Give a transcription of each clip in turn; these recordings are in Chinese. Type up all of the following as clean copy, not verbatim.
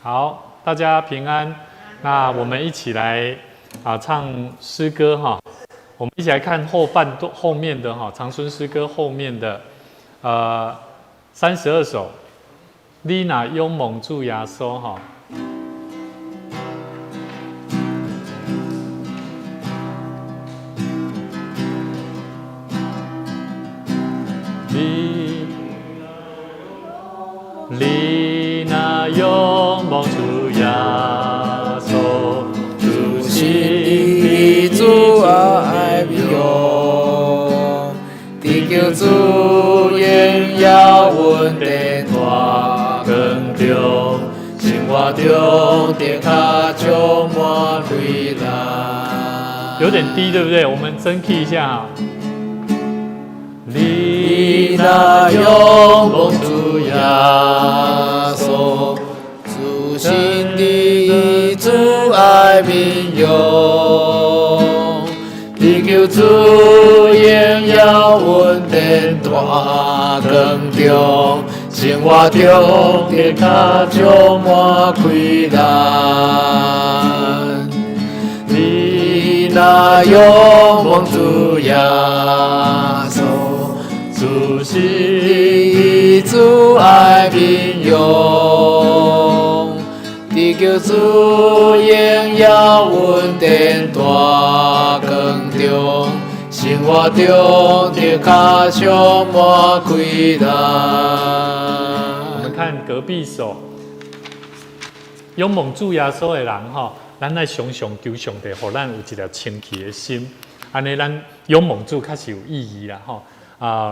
好，大家平安。那我们一起来唱诗歌哈。我们一起来看后面的哈长春诗歌后面的32首。你若勇猛主耶稣哈。你若勇猛主耶稣，主心主爱用，地球主荣耀稳定大更中，生活中的卡就满开来。有点低，对不对？我们增 key 一下。你若勇猛主耶稣，主心的主爱民用，地球主荣耀稳定大更中，生活中的卡就满开来。你若勇猛主耶稣，主心主爱民用，地球主荣耀稳定大更中，生活中的卡就满开来。我们看隔壁首，勇猛主耶稣的人哈，咱来常常求上帝，互咱有一条清气的心，安尼咱勇猛主开始有意义啦哈。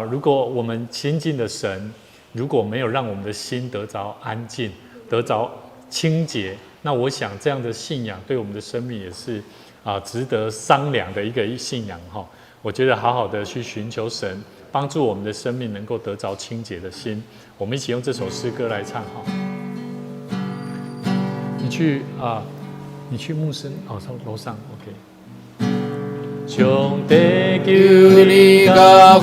如果我们亲近的神，如果没有让我们的心得着安静、得着清洁，那我想这样的信仰对我们的生命也是值得商量的一个信仰哈。我觉得好好的去寻求神，帮助我们的生命能够得着清洁的心。我们一起用这首诗歌来唱哈。你去木森楼上 OK。上帝求你甲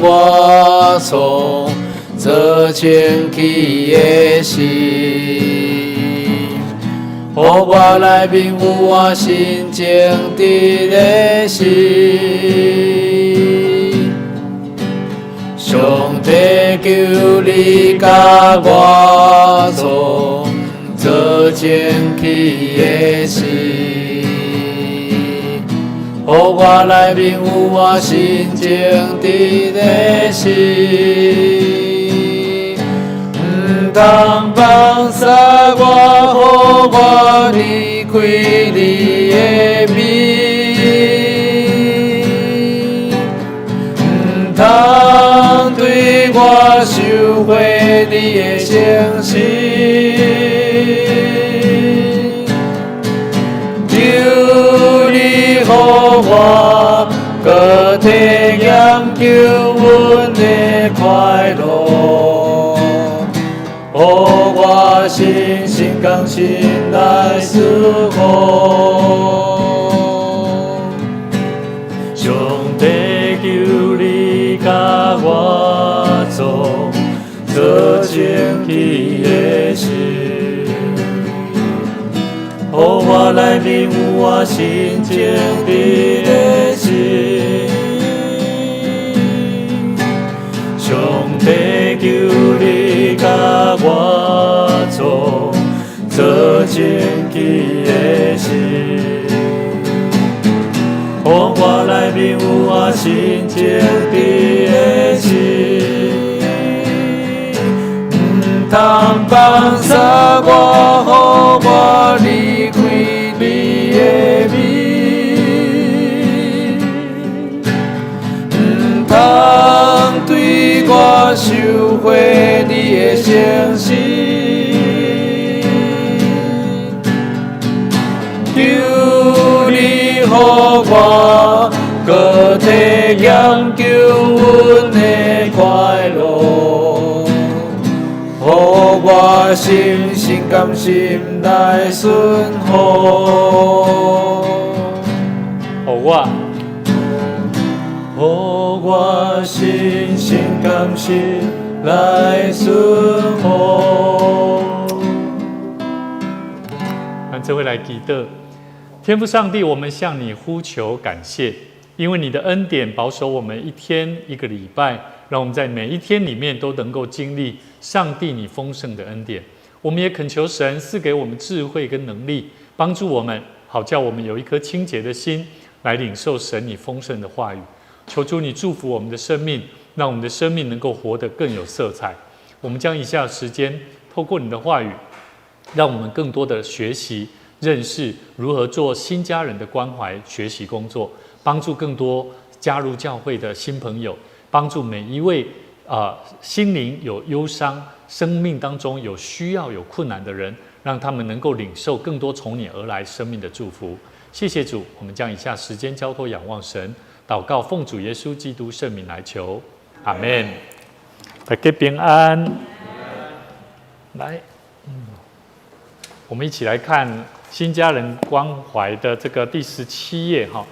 我创做清气的心，予我内面有我心情的的心。上帝求你甲我创做清气的心。予我内面有我心情的的心，唔通放撒我，予我离开你的面，唔通对我收回你的诚心。予我搁体验救阮的快乐，予我心心甘心来侍奉。上帝求你甲我做清气的心。予我内面有我心情的的心，上帝求你甲我做清气的心，予我内面有我心情的的心，唔通放撒我，予我离开你的面，唔通对我收回你的诚心。求你予我搁体验救阮的快乐，予我心心甘心来顺服。予我心心甘心来顺服。这回来祈祷。天父上帝，我们向你呼求感谢，因为你的恩典保守我们一天一个礼拜，让我们在每一天里面都能够经历上帝你丰盛的恩典。我们也恳求神赐给我们智慧跟能力，帮助我们，好叫我们有一颗清洁的心来领受神你丰盛的话语。求主你祝福我们的生命，让我们的生命能够活得更有色彩。我们将以下时间透过你的话语，让我们更多的学习认识如何做新家人的关怀学习工作，帮助更多加入教会的新朋友，帮助每一位心灵有忧伤、生命当中有需要、有困难的人，让他们能够领受更多从你而来生命的祝福。谢谢主，我们将以下时间交托仰望神，祷告奉主耶稣基督圣名来求，阿们。大家平安。来，我们一起来看新家人关怀的这个第17页哈。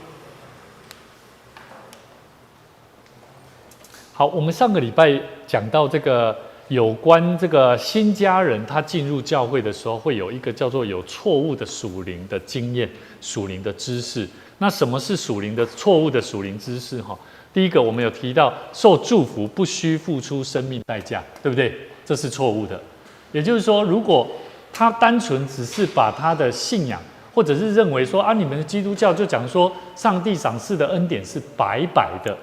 好，我们上个礼拜讲到这个有关这个新家人他进入教会的时候，会有一个叫做有错误的属灵的经验、属灵的知识。那什么是属灵的错误的属灵知识？哈，第一个我们有提到，受祝福不需付出生命代价，对不对？这是错误的。也就是说，如果他单纯只是把他的信仰，或者是认为说啊，你们的基督教就讲说上帝赏赐的恩典是白白的，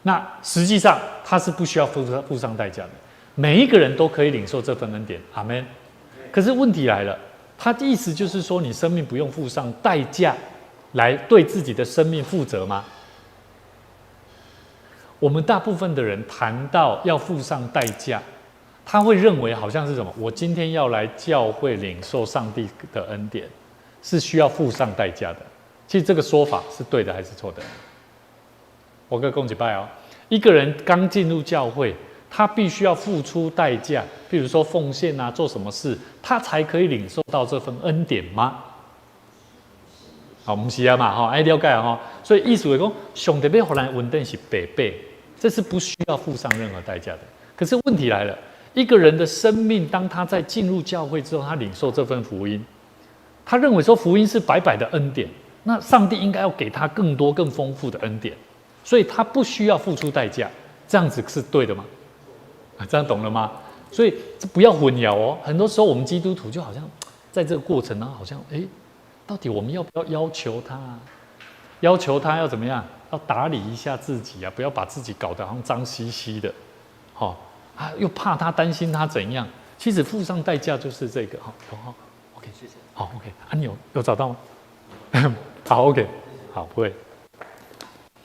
那实际上他是不需要付上代价的，每一个人都可以领受这份恩典，阿们。可是问题来了，他的意思就是说，你生命不用付上代价来对自己的生命负责吗？我们大部分的人谈到要付上代价，他会认为好像是什么？我今天要来教会领受上帝的恩典，是需要付上代价的。其实这个说法是对的还是错的？我跟恭喜拜哦。一个人刚进入教会，他必须要付出代价，譬如说奉献啊，做什么事，他才可以领受到这份恩典吗？好，不是啊嘛，哈，爱了解哈。所以意思是说，上帝要让人稳定是白白，这是不需要付上任何代价的。可是问题来了。一个人的生命，当他在进入教会之后，他领受这份福音，他认为说福音是白白的恩典，那上帝应该要给他更多、更丰富的恩典，所以他不需要付出代价，这样子是对的吗？这样懂了吗？所以不要混淆哦。很多时候我们基督徒就好像在这个过程呢，好像到底我们要不要要求他啊？要求他要怎么样？要打理一下自己啊，不要把自己搞得好像脏兮兮的，又怕他担心他怎样，其实付上代价就是这个。好，OK， 谢谢。好 ，OK， 你有找到吗？好 ，OK， 好，不会。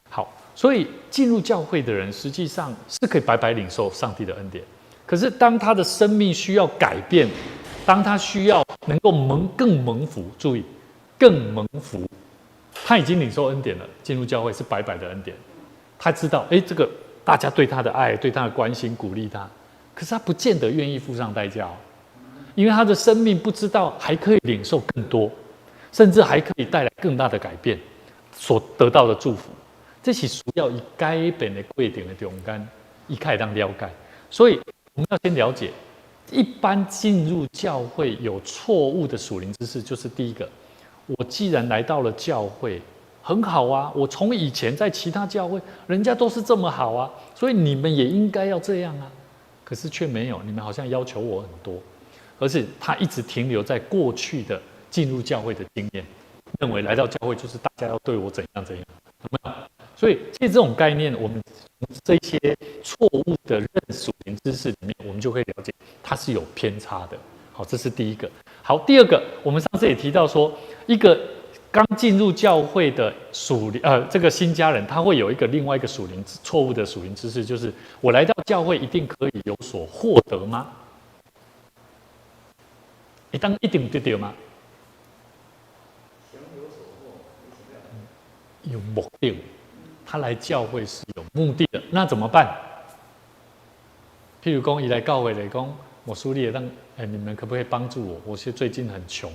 好，所以进入教会的人实际上是可以白白领受上帝的恩典，可是当他的生命需要改变，当他需要能够更蒙福，注意，更蒙福，他已经领受恩典了，进入教会是白白的恩典，他知道，这个。大家对他的爱、对他的关心、鼓励他，可是他不见得愿意付上代价哦，因为他的生命不知道还可以领受更多，甚至还可以带来更大的改变，所得到的祝福，这是需要以改变的规定的中间，一开当了解。所以我们要先了解，一般进入教会有错误的属灵知识，就是第一个，我既然来到了教会。很好啊，我从以前在其他教会，人家都是这么好啊，所以你们也应该要这样啊。可是却没有，你们好像要求我很多，而是他一直停留在过去的进入教会的经验，认为来到教会就是大家要对我怎样怎样，有没有？所以借这种概念，我们这些错误的属灵知识里面，我们就会了解它是有偏差的。好，这是第一个。好，第二个，我们上次也提到说，一个刚进入教会的这个新家人，他会有另外一个错误的属灵知识，就是我来到教会一定可以有所获得吗？一定对吗？有目的，他来教会是有目的的，那怎么办？譬如说，一来教会来讲，我书里让你们可不可以帮助我？我最近很穷。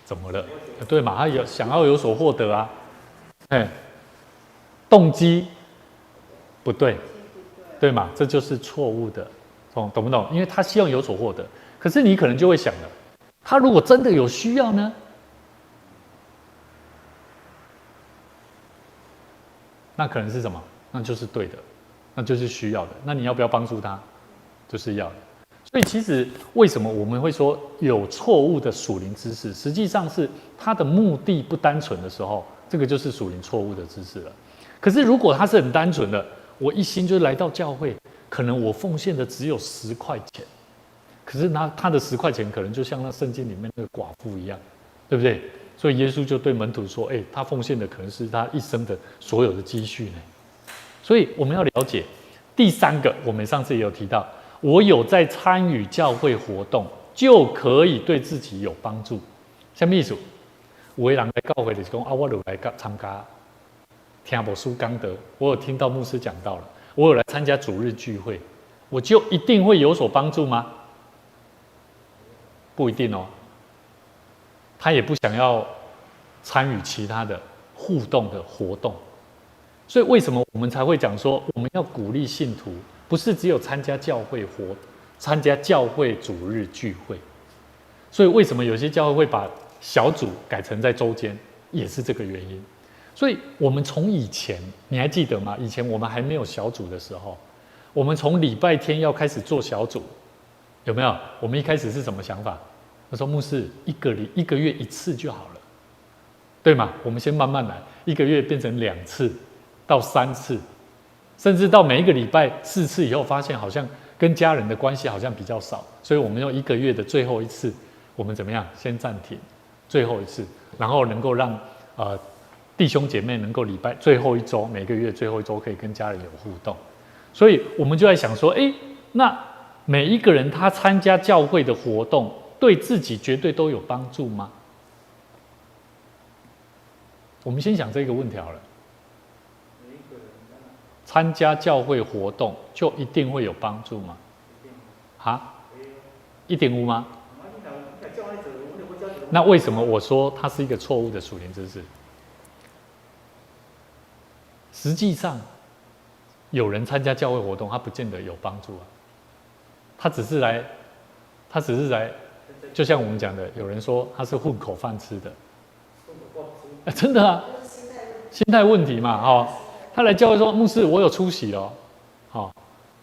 怎么了？对嘛？他想要有所获得啊，动机不对，对嘛？这就是错误的，懂不懂？因为他希望有所获得，可是你可能就会想了，他如果真的有需要呢？那可能是什么？那就是对的，那就是需要的。那你要不要帮助他？就是要的。所以其实为什么我们会说有错误的属灵知识，实际上是他的目的不单纯的时候，这个就是属灵错误的知识了。可是如果他是很单纯的，我一心就来到教会，可能我奉献的只有10块钱，可是他的10块钱可能就像那圣经里面那个寡妇一样，对不对？所以耶稣就对门徒说：“他奉献的可能是他一生的所有的积蓄呢。”所以我们要了解第3个，我们上次也有提到，我有在参与教会活动，就可以对自己有帮助。什么意思？有的人来教会就是说我有来参加听无书讲道，我有听到牧师讲到了，我有来参加主日聚会，我就一定会有所帮助吗？不一定哦。他也不想要参与其他的互动的活动，所以为什么我们才会讲说，我们要鼓励信徒，不是只有参加教会主日聚会。所以为什么有些教会会把小组改成在周间，也是这个原因。所以我们从以前，你还记得吗？以前我们还没有小组的时候，我们从礼拜天要开始做小组，有没有？我们一开始是什么想法？他说：“牧师，一个月1次就好了，对吗？我们先慢慢来，一个月变成2次到3次，甚至到每一个礼拜4次以后，发现好像跟家人的关系好像比较少，所以我们用1个月的最后1次，我们怎么样？先暂停，最后1次，然后能够让弟兄姐妹能够礼拜最后1周，每个月最后1周可以跟家人有互动，所以我们就在想说，那每一个人他参加教会的活动，对自己绝对都有帮助吗？我们先想这个问题好了。参加教会活动就一定会有帮助吗？一定有吗？那为什么我说它是一个错误的属灵知识？实际上，有人参加教会活动，他不见得有帮助啊。他只是来，就像我们讲的，有人说他是混口饭吃的，真的啊，心态问题嘛，他来教会说，牧师，我有出席哦，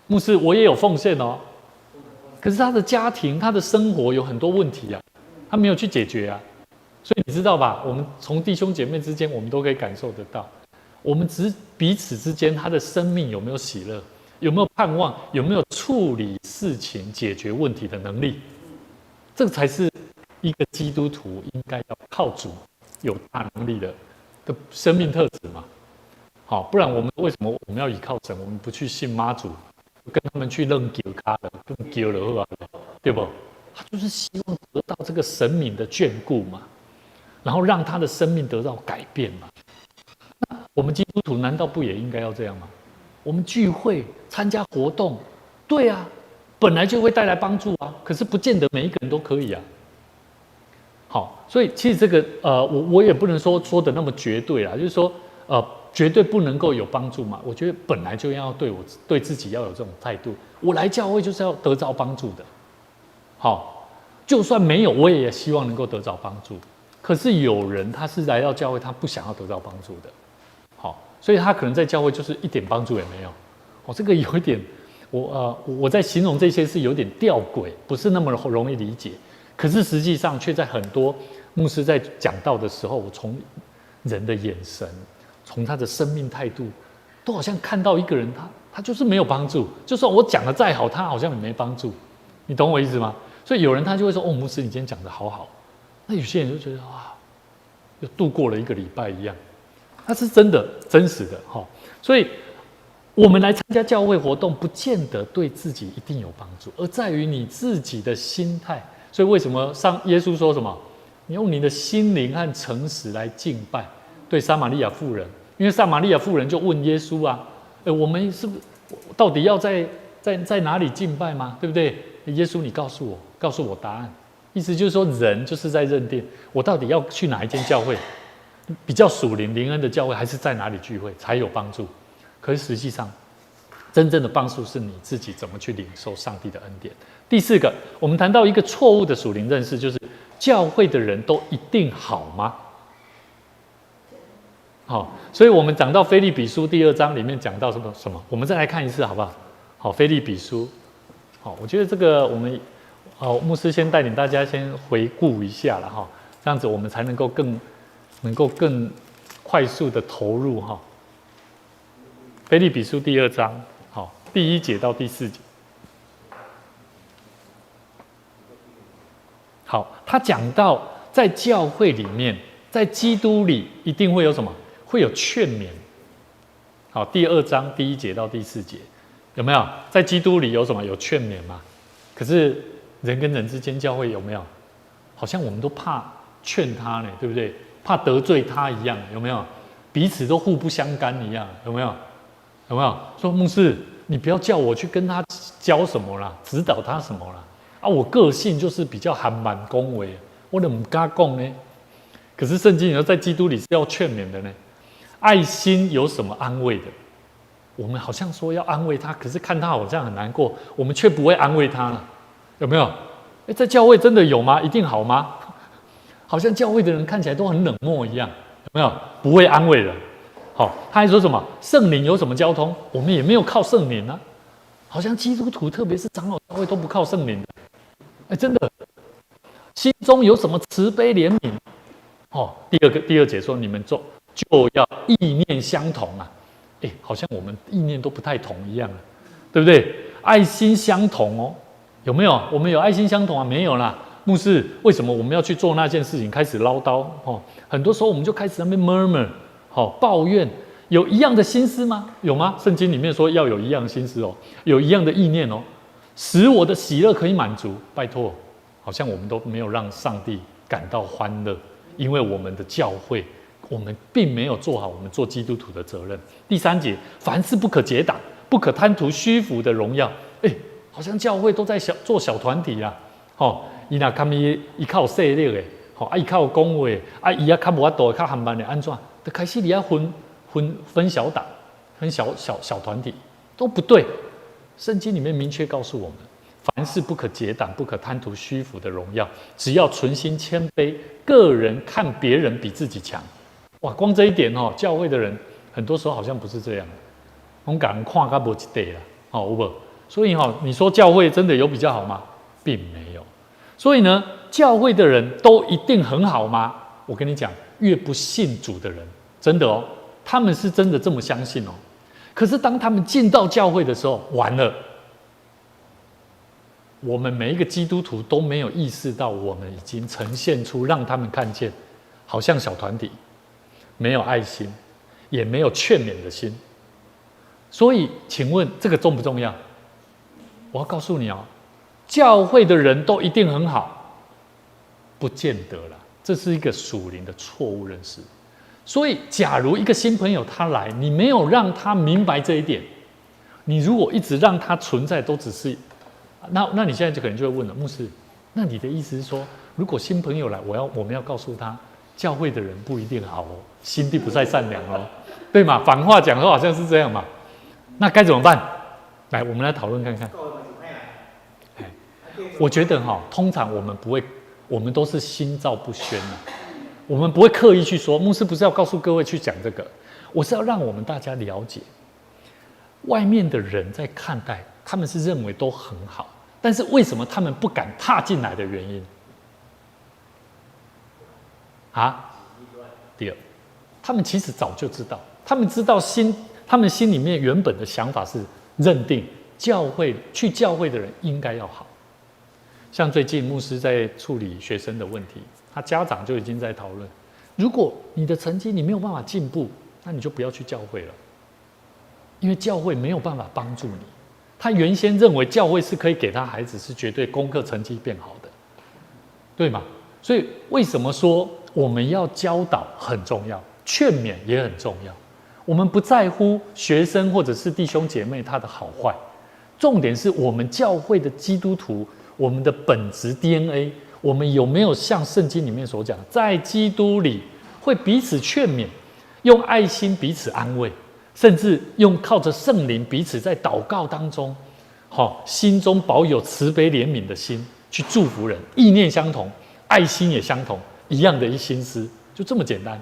牧师，我也有奉献哦，可是他的家庭、他的生活有很多问题啊，他没有去解决啊，所以你知道吧？我们从弟兄姐妹之间，我们都可以感受得到，我们彼此之间，他的生命有没有喜乐，有没有盼望，有没有处理事情、解决问题的能力，这才是一个基督徒应该要靠主、有大能力的生命特质嘛。好，不然为什么我们要依靠神？我们不去信妈祖，跟他们去扔球咖了，更丢了，对不？他就是希望得到这个神明的眷顾嘛，然后让他的生命得到改变嘛。那我们基督徒难道不也应该要这样吗？我们聚会、参加活动，对啊，本来就会带来帮助啊，可是不见得每一个人都可以啊。好，所以其实这个我也不能说的那么绝对啦，就是说绝对不能够有帮助嘛。我觉得本来就要对自己要有这种态度，我来教会就是要得到帮助的。好，就算没有，我也希望能够得到帮助。可是有人他是来到教会，他不想要得到帮助的。好，所以他可能在教会就是一点帮助也没有。这个有一点，我在形容这些是有点吊诡，不是那么容易理解。可是实际上却在很多牧师在讲道的时候，我从人的眼神，从他的生命态度，都好像看到一个人，他就是没有帮助。就算我讲的再好，他好像也没帮助。你懂我意思吗？所以有人他就会说：“牧师，你今天讲的好好。”那有些人就觉得哇，又度过了一个礼拜一样。那是真的、真实的哈。所以我们来参加教会活动，不见得对自己一定有帮助，而在于你自己的心态。所以为什么耶稣说什么？你用你的心灵和诚实来敬拜。对撒玛利亚妇人，因为撒玛利亚妇人就问耶稣啊，我们是不是到底要在哪里敬拜吗？对不对？耶稣，你告诉我答案。意思就是说，人就是在认定我到底要去哪一间教会，比较属灵灵恩的教会，还是在哪里聚会才有帮助？可是实际上，真正的帮助是你自己怎么去领受上帝的恩典。第4个，我们谈到一个错误的属灵认识，就是教会的人都一定好吗？好，所以我们讲到腓立比书第2章里面讲到什么？我们再来看一次好不好？好，腓立比书，好，我觉得这个我们，牧师先带领大家先回顾一下了哈，这样子我们才能够更快速的投入哈。腓立比书第2章，好，第1节到第4节。好，他讲到在教会里面，在基督里一定会有什么？会有劝勉。好，第2章第1节到第4节，有没有？在基督里有什么？有劝勉嘛？可是人跟人之间教会有没有？好像我们都怕劝他呢，对不对？怕得罪他一样，有没有？彼此都互不相干一样，有没有？有没有？说牧师，你不要叫我去跟他教什么啦，指导他什么啦？啊，我个性就是比较含蛮恭维，我都不敢讲呢。可是圣经里头在基督里是要劝勉的呢。爱心有什么安慰的？我们好像说要安慰他，可是看他好像很难过，我们却不会安慰他了，有没有？在教会真的有吗？一定好吗？好像教会的人看起来都很冷漠一样，有没有？不会安慰人。好，他还说什么？圣灵有什么交通？我们也没有靠圣灵啊。好像基督徒，特别是长老教会都不靠圣灵的。真的，心中有什么慈悲怜悯？第二节说你们就要意念相同啊。好像我们意念都不太同一样啊，对不对？爱心相同哦，有没有？我们有爱心相同啊？没有啦。牧师，为什么我们要去做那件事情？开始唠叨哦，很多时候我们就开始在那边 murmur， 抱怨。有一样的心思吗？有吗？圣经里面说要有一样的心思哦，有一样的意念哦，使我的喜乐可以满足。拜托，好像我们都没有让上帝感到欢乐，因为我们的教会，我们并没有做好我们做基督徒的责任。第3节，凡事不可结党，不可贪图虚浮的荣耀。好像教会都在做小团体啦。伊若他们依靠势力的，依靠恭维，伊较无法度，较含慢的安怎？就开始你要分小党，分小团体，都不对。圣经里面明确告诉我们，凡事不可结党，不可贪图虚浮的荣耀，只要存心谦卑，个人看别人比自己强。哇，光这一点教会的人很多时候好像不是这样，我们人看到无一块啦，有无？所以你说教会真的有比较好吗？并没有。所以呢，教会的人都一定很好吗？我跟你讲，越不信主的人，真的哦，他们是真的这么相信哦。可是当他们进到教会的时候，完了，我们每一个基督徒都没有意识到，我们已经呈现出让他们看见，好像小团体，没有爱心，也没有劝勉的心。所以，请问这个重不重要？我要告诉你哦，教会的人都一定很好，不见得啦，这是一个属灵的错误认识。所以，假如一个新朋友他来，你没有让他明白这一点，你如果一直让他存在，都只是，那你现在就可能就会问了，牧师，那你的意思是说，如果新朋友来，我们要告诉他，教会的人不一定好哦，心地不太善良哦，对吗？反话讲说好像是这样嘛，那该怎么办？来，我们来讨论看看。我觉得通常我们不会，我们都是心照不宣啊。我们不会刻意去说，牧师不是要告诉各位去讲这个，我是要让我们大家了解，外面的人在看待，他们是认为都很好，但是为什么他们不敢踏进来的原因？第二，他们其实早就知道，他们知道他们心里面原本的想法是认定去教会的人应该要好。像最近牧师在处理学生的问题，他家长就已经在讨论，如果你的成绩你没有办法进步，那你就不要去教会了，因为教会没有办法帮助你。他原先认为教会是可以给他孩子是绝对功课成绩变好的，对吗？所以为什么说我们要教导很重要，劝勉也很重要？我们不在乎学生或者是弟兄姐妹他的好坏，重点是我们教会的基督徒，我们的本质 DNA， 我们有没有像圣经里面所讲，在基督里会彼此劝勉，用爱心彼此安慰，甚至靠着圣灵彼此在祷告当中，心中保有慈悲怜悯的心去祝福人，意念相同，爱心也相同，一样的一心思，就这么简单。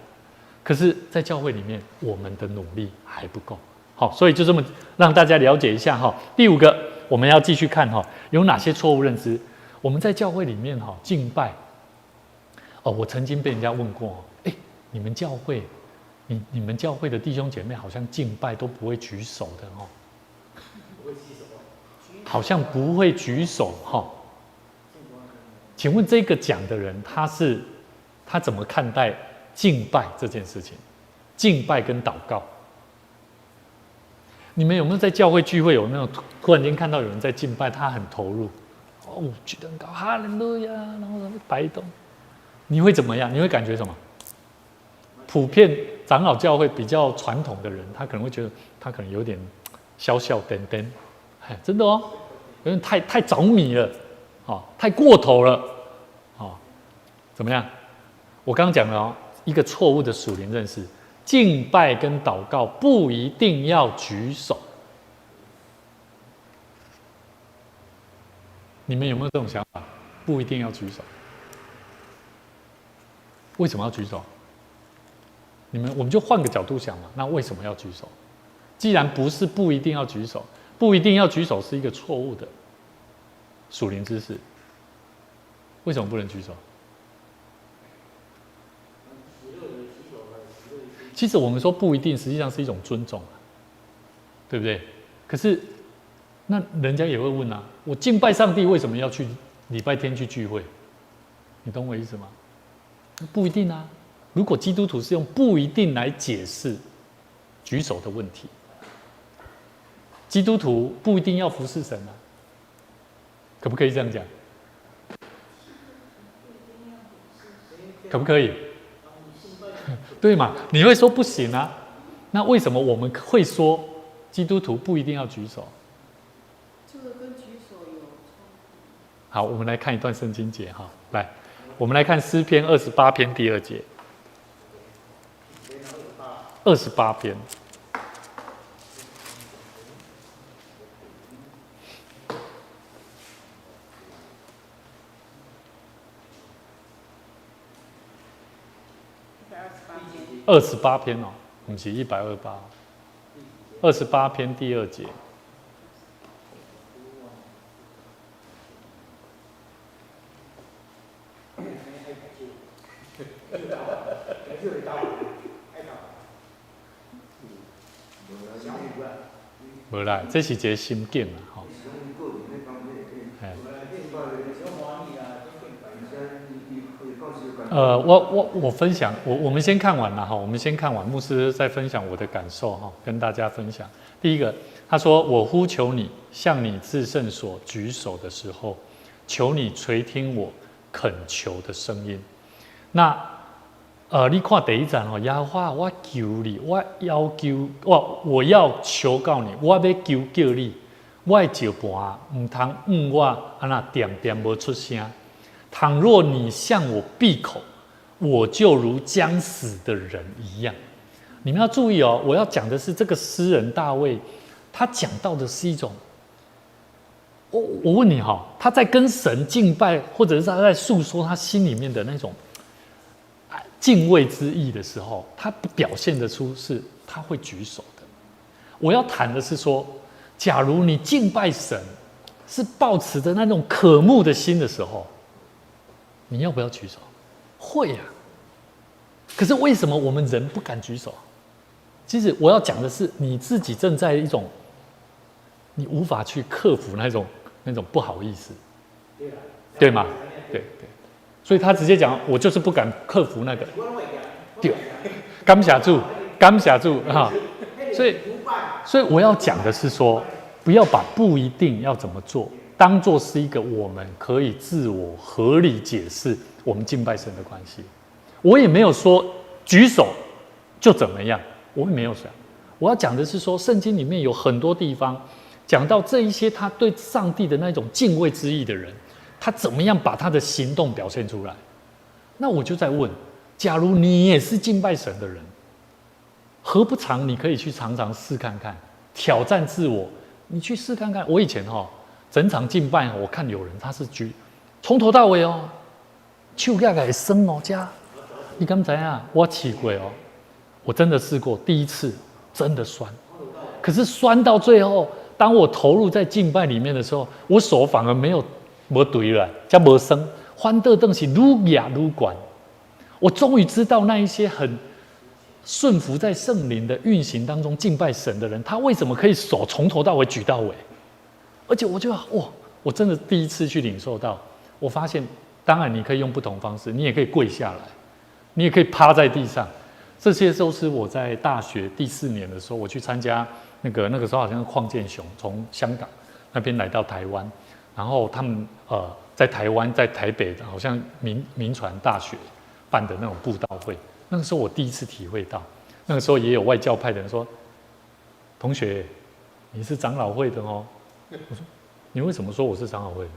可是，在教会里面，我们的努力还不够。好，所以就这么让大家了解一下哈。第5个，我们要继续看哈，有哪些错误认知？我们在教会里面哈敬拜，我曾经被人家问过，你们教会，你们教会的弟兄姐妹好像敬拜都不会举手的哦，好像不会举手哈。请问这个讲的人，他怎么看待敬拜这件事情？敬拜跟祷告，你们有没有在教会聚会有那种突然间看到有人在敬拜，他很投入，举得很高，哈利路亚，然后摆动，你会怎么样？你会感觉什么？普遍长老教会比较传统的人，他可能会觉得他可能有点小小点点，真的哦，有点太着迷了，太过头了，怎么样？我刚刚讲了一个错误的属灵认识，敬拜跟祷告不一定要举手。你们有没有这种想法？不一定要举手。为什么要举手？我们就换个角度想嘛，那为什么要举手？既然不是不一定要举手，不一定要举手是一个错误的属灵知识。为什么不能举手？其实我们说不一定，实际上是一种尊重，对不对？可是那人家也会问啊，我敬拜上帝为什么要去礼拜天去聚会？你懂我意思吗？不一定啊。如果基督徒是用不一定来解释举手的问题，基督徒不一定要服侍神啊，可不可以这样讲？可不可以？对嘛？你会说不行啊？那为什么我们会说基督徒不一定要举手？这个跟举手有。好，我们来看一段圣经节哈，来，我们来看诗篇28篇第2节。28篇。28篇哦，不是128。28篇第2节。无啦，这是一个心境啊，吼。我分享，我们先看完了哈，我们先看完，牧师再分享我的感受哈，跟大家分享。第一个，他说：“我呼求你，向你至圣所举手的时候，求你垂听我恳求的声音。”那你看第一站哦，耶和华，我求你，我要求我要求告你，我要求叫你，我的石盘唔通我安那点点无出声。倘若你向我闭口，我就如将死的人一样。你们要注意哦，我要讲的是这个诗人大卫，他讲到的是一种，我问你哈，他在跟神敬拜，或者是他在诉说他心里面的那种敬畏之意的时候，他表现得出是他会举手的。我要谈的是说，假如你敬拜神是抱持着那种渴慕的心的时候，你要不要举手？会啊。可是为什么我们人不敢举手？其实我要讲的是，你自己正在一种你无法去克服那种不好意思，对吗？对。所以他直接讲，我就是不敢克服那个。对，感谢主哈。所以我要讲的是说，不要把不一定要怎么做当做是一个我们可以自我合理解释我们敬拜神的关系。我也没有说举手就怎么样，我也没有讲。我要讲的是说，圣经里面有很多地方讲到这一些他对上帝的那种敬畏之意的人，他怎么样把他的行动表现出来。那我就在问，假如你也是敬拜神的人，何不常你可以去常常试看看，挑战自我，你去试看看。我以前整场敬拜，我看有人他是从头到尾手举起来会酸哦，你敢知啊？我试过我真的试过，第一次真的酸，可是酸到最后，当我投入在敬拜里面的时候，我手反而没对了，叫没声，翻得顿是愈压愈管。我终于知道那一些很顺服在圣灵的运行当中敬拜神的人，他为什么可以手从头到尾举到尾？而且我觉得哇，我真的第一次去领受到，我发现，当然你可以用不同方式，你也可以跪下来，你也可以趴在地上，这些都是我在大学第4年的时候，我去参加那个时候好像是邝建雄从香港那边来到台湾，然后他们在台湾在台北好像民传大学办的那种布道会，那个时候我第一次体会到，那个时候也有外教派的人说，同学，你是长老会的哦。我说你为什么说我是长老会的？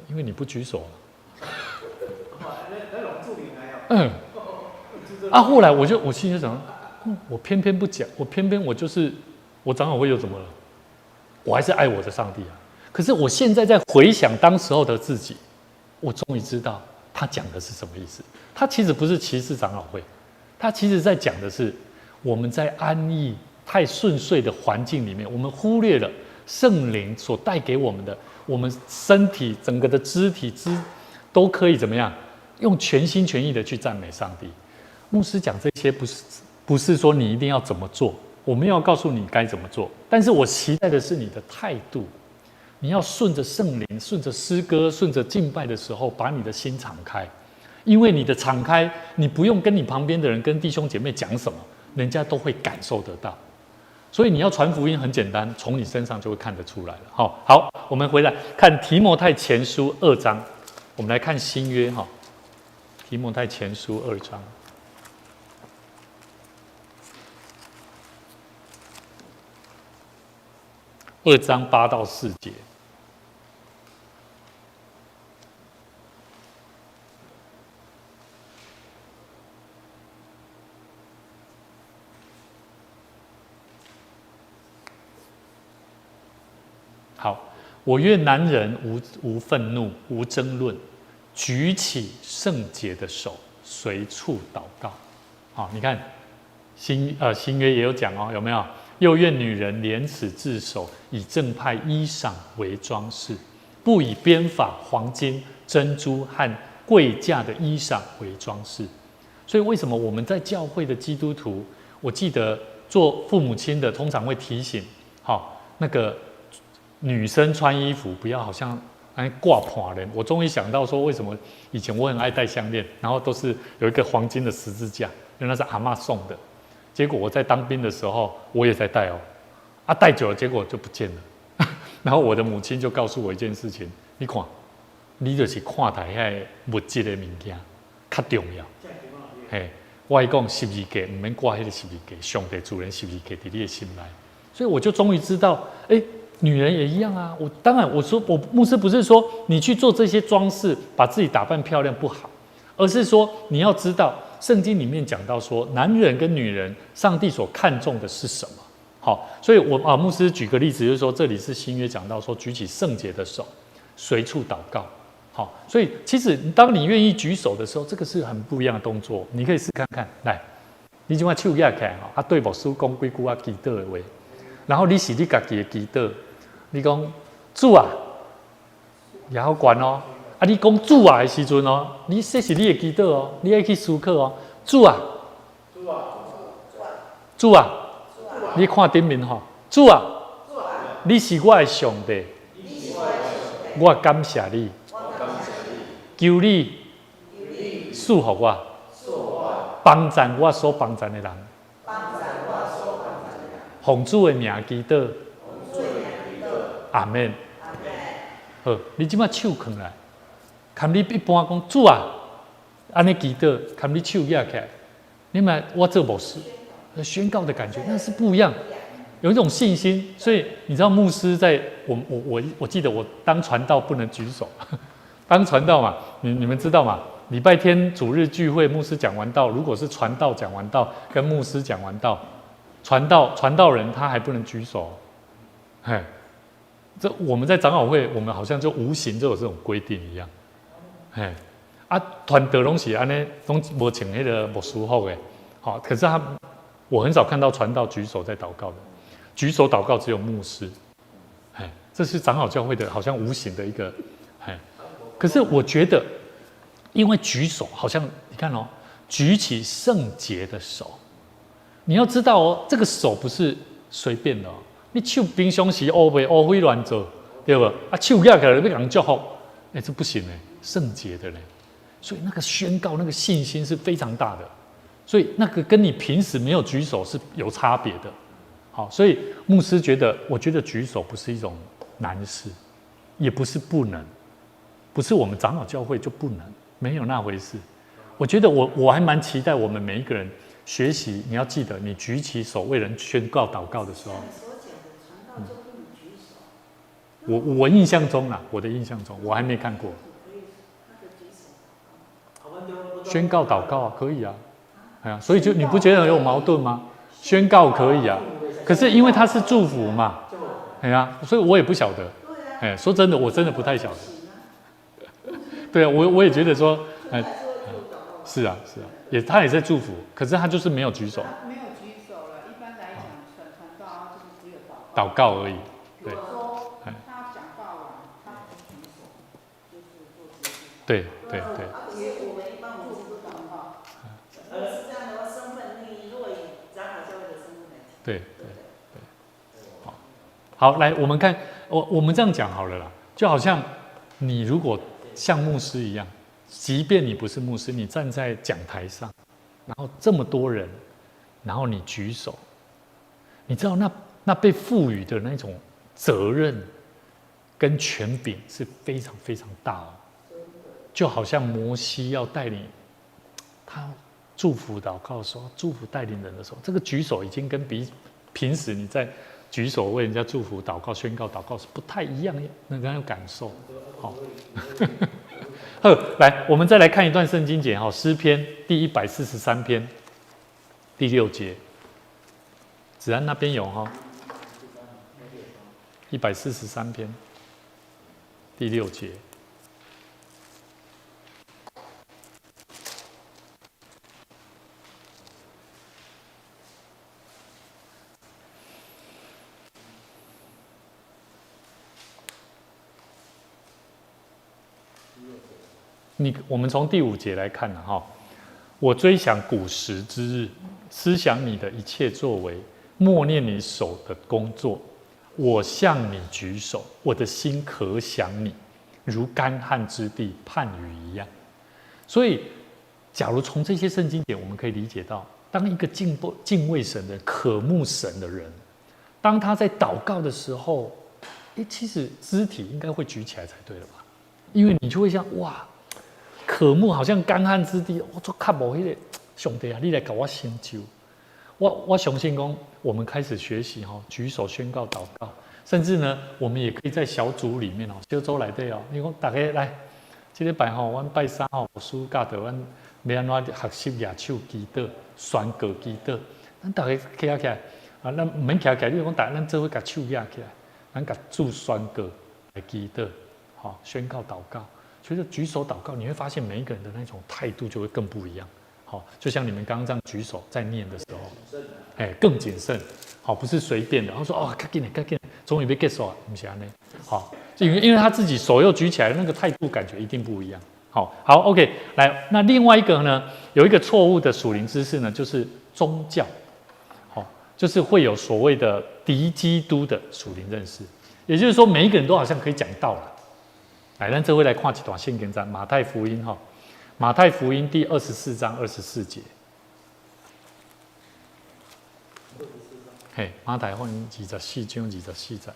因为你不举手后来我心里想，我偏偏不讲，我就是我长老会又怎么了？我还是爱我的上帝啊。可是我现在在回想当时候的自己，我终于知道他讲的是什么意思。他其实不是歧视长老会，他其实在讲的是我们在安逸太顺遂的环境里面，我们忽略了圣灵所带给我们的，我们身体整个的肢体都可以怎么样，用全心全意的去赞美上帝。牧师讲这些不是说你一定要怎么做，我没有告诉你该怎么做，但是我期待的是你的态度，你要顺着圣灵，顺着诗歌，顺着敬拜的时候，把你的心敞开，因为你的敞开，你不用跟你旁边的人、跟弟兄姐妹讲什么，人家都会感受得到。所以你要传福音很简单，从你身上就会看得出来了。好，我们回来看提摩太前书2章，我们来看新约哈，提摩太前书2章。2章8到4节。好，我愿男人无愤怒，无争论，举起圣洁的手，随处祷告。好，你看新约也有讲哦，有没有？又愿女人廉耻自守，以正派衣裳为装饰，不以编发、黄金、珍珠和贵价的衣裳为装饰。所以，为什么我们在教会的基督徒，我记得做父母亲的通常会提醒，那个女生穿衣服不要好像挂破人。我终于想到说，为什么以前我很爱戴项链，然后都是有一个黄金的十字架，因为那是阿嬷送的。结果我在当兵的时候，我也在戴哦，戴久了，结果就不见了。然后我的母亲就告诉我一件事情：你看，你就是看待迄物质的物件较重要。嘿，我讲十字架，唔免挂迄个十字架，上帝主人十字架在你的心内。所以我就终于知道，女人也一样啊。当然我说，我牧师不是说你去做这些装饰，把自己打扮漂亮不好，而是说你要知道。圣经里面讲到说，男人跟女人，上帝所看重的是什么？好，所以我牧师举个例子，就是说这里是新约讲到说，举起圣洁的手，随处祷告。好，所以其实当你愿意举手的时候，这个是很不一样的动作。你可以试看看，来，你今晚手举起来对牧师讲几句祈祷的话，然后你是你自己的祈祷，你讲主啊，也好管哦。你讲主啊的时阵哦，这是你的祈祷哦，你要去思考哦。主啊，你看顶面吼，主啊，你是我的上帝，我感谢你，求你赐福我，帮助我所帮助的人，奉主的名祈祷，阿门。好，你即摆手放来。看你一般讲主啊，安尼祈祷，看你手举起来，你们我做牧师，宣告的感觉那是不一样，有一种信心。所以你知道牧师在我记得我当传道不能举手，当传道嘛，你们知道嘛？礼拜天主日聚会，牧师讲完道，如果是传道讲完道，跟牧师讲完道，传道人他还不能举手，这我们在长老会，我们好像就无形就有这种规定一样。团队拢是安尼，拢无穿迄个牧师服的，可是他我很少看到传道举手在祷告的，举手祷告只有牧师。这是长老教会的好像无形的一个，可是我觉得，因为举手好像你看哦，举起圣洁的手，你要知道哦，这个手不是随便的哦，你手平常时乌白乌灰乱做，对不？啊，手压起来要给人祝福，这不行哎，圣洁的嘞，所以那个宣告那个信心是非常大的，所以那个跟你平时没有举手是有差别的。好，所以牧师觉得，我觉得举手不是一种难事，也不是不能，不是我们长老教会就不能，没有那回事。我觉得我还蛮期待我们每一个人学习。你要记得，你举起手为人宣告祷告的时候，我印象中啦，我的印象中我还没看过宣告祷告啊，可以啊，所以就你不觉得有矛盾吗？宣告可以啊，可是因为它是祝福嘛，所以我也不晓得，说真的，我真的不太晓得。对啊，我也觉得说，是啊，他也在祝福，可是他就是没有举手，没有举手了。一般来讲，传道就是只有祷告而已。对，他讲话完，他不举手，就是做这些。对。我们一般我们是不祷告。如果是这样的话，身份你如果以长老教会的身份来讲，对。好，来我们看，我们这样讲好了啦，就好像你如果像牧师一样，即便你不是牧师，你站在讲台上，然后这么多人，然后你举手，你知道那被赋予的那种责任跟权柄是非常非常大哦，就好像摩西要带领他祝福祷告的时候，祝福带领人的时候，这个举手已经跟平时你在举手为人家祝福祷告宣告祷告是不太一样那个感受。好，来，我们再来看一段圣经节哈，诗篇第143篇第6节，子安那边有哈，143篇第6节。我们从第5节来看了哈，我追想古时之日，思想你的一切作为，默念你手的工作。我向你举手，我的心可想你，如干旱之地盼雨一样。所以，假如从这些圣经点，我们可以理解到，当一个敬畏神的、渴慕神的人，当他在祷告的时候，其实肢体应该会举起来才对了吧？因为你就会像哇。渴慕好像干旱之地，我做看无迄个上帝啊，你来给我成就。我相信讲，我们开始学习举手宣告祷告，甚至呢，我们也可以在小组里面小组内底你讲大家来，这礼拜阮拜三牧师教导阮要安怎学习举手祈祷、宣告祈祷。咱大家起来啊，咱唔免起来，你讲大家咱做伙把手举起来，咱把主宣告来祈祷，宣告祷告。所以举手祷告，你会发现每一个人的那种态度就会更不一样。好，就像你们刚刚这样举手在念的时候，更谨慎。好，不是随便的。然后说赶紧，终于被 get 手了，不是这样。好，因为他自己手又举起来，那个态度感觉一定不一样。好 ，OK， 来，那另外一个呢，有一个错误的属灵知识呢，就是宗教，就是会有所谓的敌基督的属灵认识，也就是说，每一个人都好像可以讲道了。来，咱这回来看一段圣经，马太福音马太福音第24章24节。马太福音24章24节。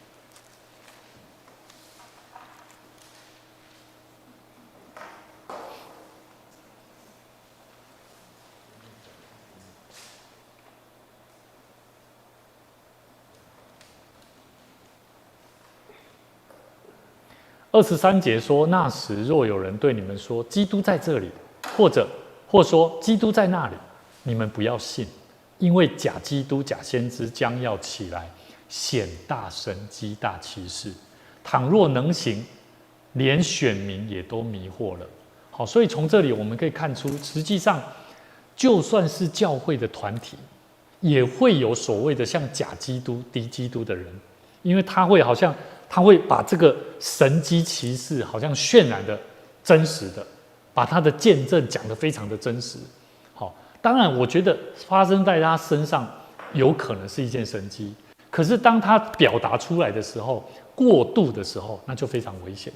23节说：“那时若有人对你们说基督在这里，或说基督在那里，你们不要信，因为假基督、假先知将要起来，显大神机、大奇事。倘若能行，连选民也都迷惑了。”好，所以从这里我们可以看出，实际上就算是教会的团体，也会有所谓的像假基督、敌基督的人，因为他会把这个神机骑士好像渲染的真实的，把他的见证讲得非常的真实。好，当然我觉得发生在他身上有可能是一件神迹，可是当他表达出来的时候，过度的时候，那就非常危险。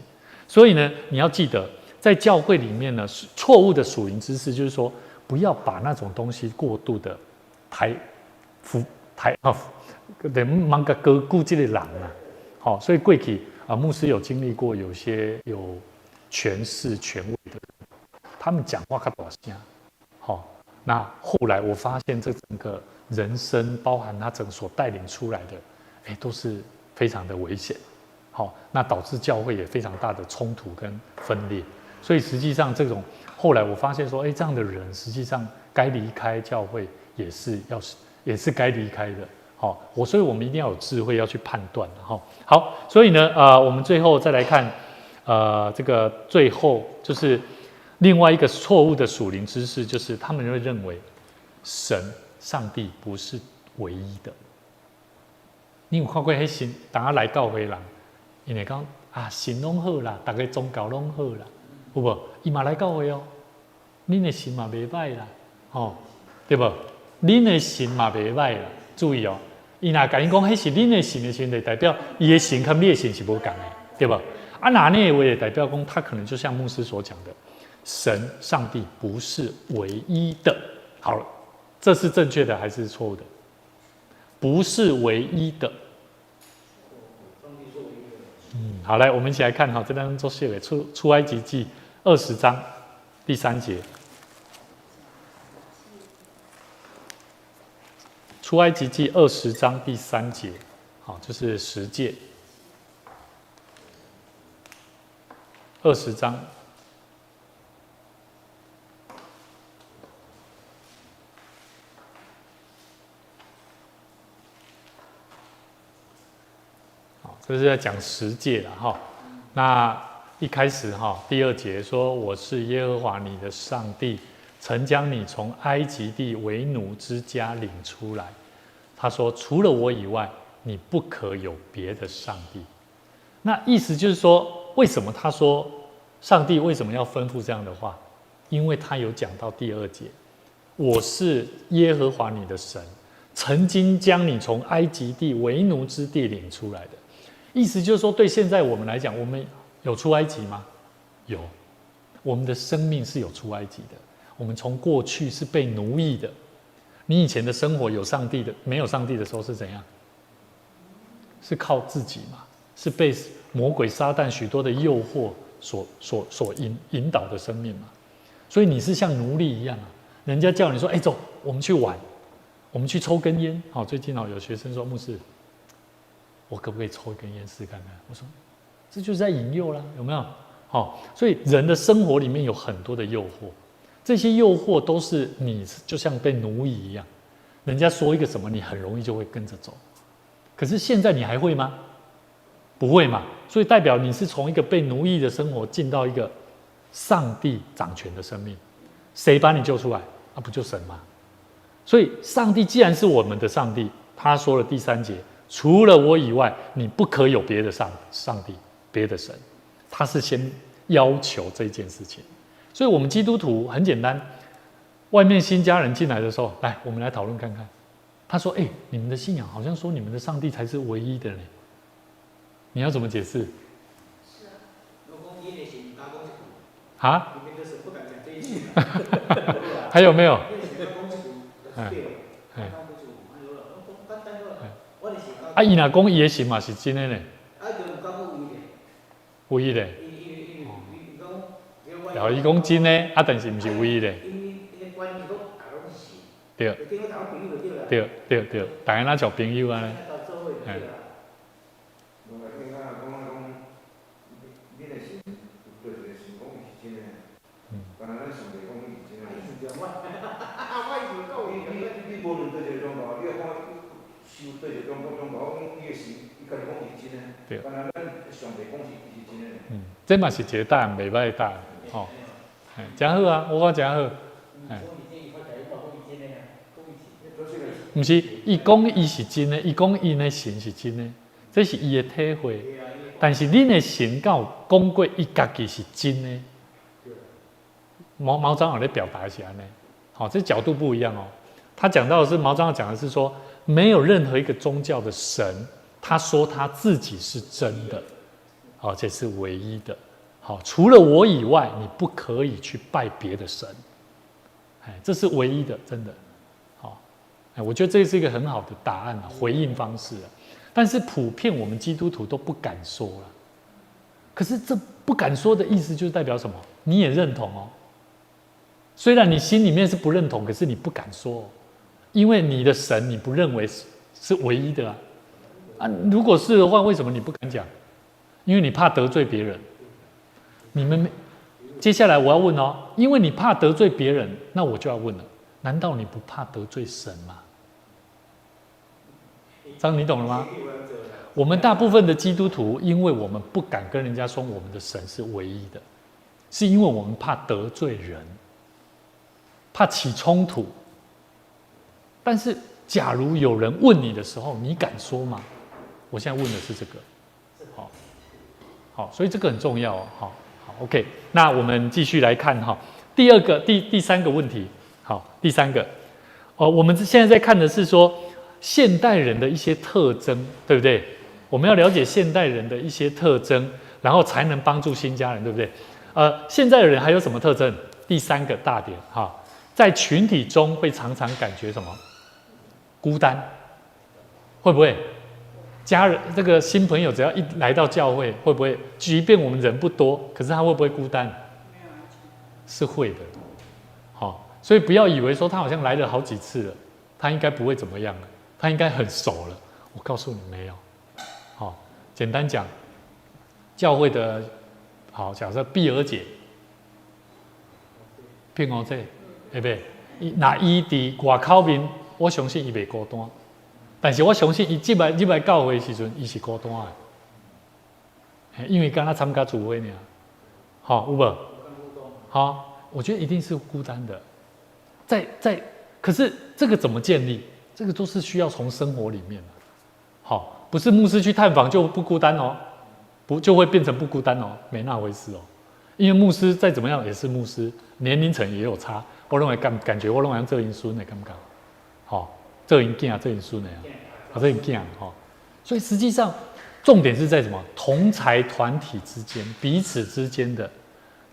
所以呢，你要记得，在教会里面呢，错误的属灵知识就是说，不要把那种东西过度的人忙个高估这个人啊。好，所以过去牧师有经历过有些有权势权威的人，他们讲话较大声。好，那后来我发现这整个人生，包含他整所带领出来的，都是非常的危险。好，那导致教会也非常大的冲突跟分裂。所以实际上这种后来我发现说，这样的人实际上该离开教会也是该离开的。好，所以我们一定要有智慧，要去判断。好，所以呢，我们最后再来看，这个最后就是另外一个错误的属灵知识，就是他们会认为上帝不是唯一的。你有看过那神，当他来教会人，因为讲神拢好啦，大家宗教拢好啦，有无？伊嘛来教会哦，恁的神嘛袂歹啦，对不？恁的神嘛袂歹啦，注意哦。伊若甲你讲，迄是恁的神的时候，就代表伊的神跟你的神是无共的，对吧？那呢我也代表讲，他可能就像牧师所讲的，上帝不是唯一的。好了，这是正确的还是错误的？不是唯一的。好，来，我们一起来看这当中做写的出埃及记20章第3节。出埃及记20章第3节，就是10诫。20章。这是在讲10诫了哈。那一开始第2节说：“我是耶和华你的上帝，曾将你从埃及地为奴之家领出来。”他说：“除了我以外，你不可有别的上帝。”那意思就是说，为什么他说上帝为什么要吩咐这样的话？因为他有讲到第2节：“我是耶和华你的神，曾经将你从埃及地为奴之地领出来的。”意思就是说，对现在我们来讲，我们有出埃及吗？有，我们的生命是有出埃及的。我们从过去是被奴役的。你以前的生活有上帝的，没有上帝的时候是怎样？是靠自己嘛？是被魔鬼撒旦许多的诱惑所引导的生命嘛？所以你是像奴隶一样啊。人家叫你说：“走，我们去玩，我们去抽根烟。”最近有学生说：“牧师，我可不可以抽一根烟试看看？”我说：“这就是在引诱啦，有没有？”所以人的生活里面有很多的诱惑，这些诱惑都是你就像被奴役一样，人家说一个什么，你很容易就会跟着走。可是现在你还会吗？不会嘛，所以代表你是从一个被奴役的生活进到一个上帝掌权的生命。谁把你救出来？不就神吗？所以上帝既然是我们的上帝，他说了第3节：“除了我以外，你不可有别的上帝，别的神。”他是先要求这件事情。所以我们基督徒很简单，外面新家人进来的时候，来，我们来讨论看看。他说：“你们的信仰好像说你们的上帝才是唯一的呢，你要怎么解释？”是啊，啊？还有没有？伊若讲伊的神嘛是真的呢，唯一的。然后伊讲真的，但是不是唯一的。对，大家那交朋友啊。对，这嘛是一个答案，袂歹的答案，真好啊，我讲真好，不是伊讲伊是真的，伊讲伊的神是真的，这是伊的体会。但是恁的神敢有讲过伊家己是真的？毛长老在表达的是安尼，好，这角度不一样哦。他讲到的是毛长老讲的是说，没有任何一个宗教的神，他说他自己是真的，好，这是唯一的。好，除了我以外，你不可以去拜别的神。哎，这是唯一的，真的。好，哎，我觉得这是一个很好的答案啊，回应方式啊。但是普遍我们基督徒都不敢说了。可是这不敢说的意思，就是代表什么？你也认同哦。虽然你心里面是不认同，可是你不敢说哦，因为你的神你不认为是唯一的啊。啊，如果是的话，为什么你不敢讲？因为你怕得罪别人。你们接下来我要问哦，因为你怕得罪别人，那我就要问了：难道你不怕得罪神吗？这样你懂了吗？我们大部分的基督徒，因为我们不敢跟人家说我们的神是唯一的，是因为我们怕得罪人，怕起冲突。但是，假如有人问你的时候，你敢说吗？我现在问的是这个，好，所以这个很重要哦。好 ，OK， 那我们继续来看哈，第三个问题，好，第三个，我们现在在看的是说现代人的一些特征，对不对？我们要了解现代人的一些特征，然后才能帮助新家人，对不对？现在的人还有什么特征？第三个大点哈，在群体中会常常感觉什么？孤单，会不会？家人这个新朋友只要一来到教会，会不会？即便我们人不多，可是他会不会孤单？是会的。好，所以不要以为说他好像来了好几次了，他应该不会怎么样了，他应该很熟了。我告诉你，没有。好，简单讲，教会的好，假设碧儿姐，平安姐，对不对？那伊伫外口面，我相信伊袂孤单。但是我相信伊入来教会的时阵，伊是孤单的，因为刚刚参加主会呢，好有无？好，我觉得一定是孤单的。可是这个怎么建立？这个都是需要从生活里面的。好，不是牧师去探访就不孤单哦，不就会变成不孤单哦，没那回事哦。因为牧师再怎么样也是牧师，年龄层也有差。我认为感觉我认为像这因孙的感觉，好。这因囝，这因孙的啊，这因囝哈，所以实际上重点是在什么？同才团体之间彼此之间的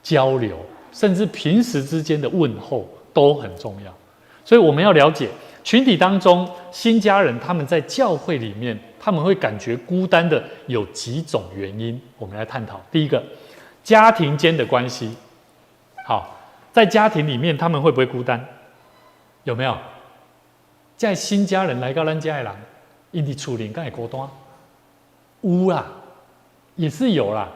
交流，甚至平时之间的问候都很重要。所以我们要了解群体当中新家人他们在教会里面他们会感觉孤单的有几种原因，我们来探讨。第一个，家庭间的关系。好，在家庭里面他们会不会孤单？有没有？在新家人来到咱家的人，因伫厝里敢会孤单？有啦，也是有啦。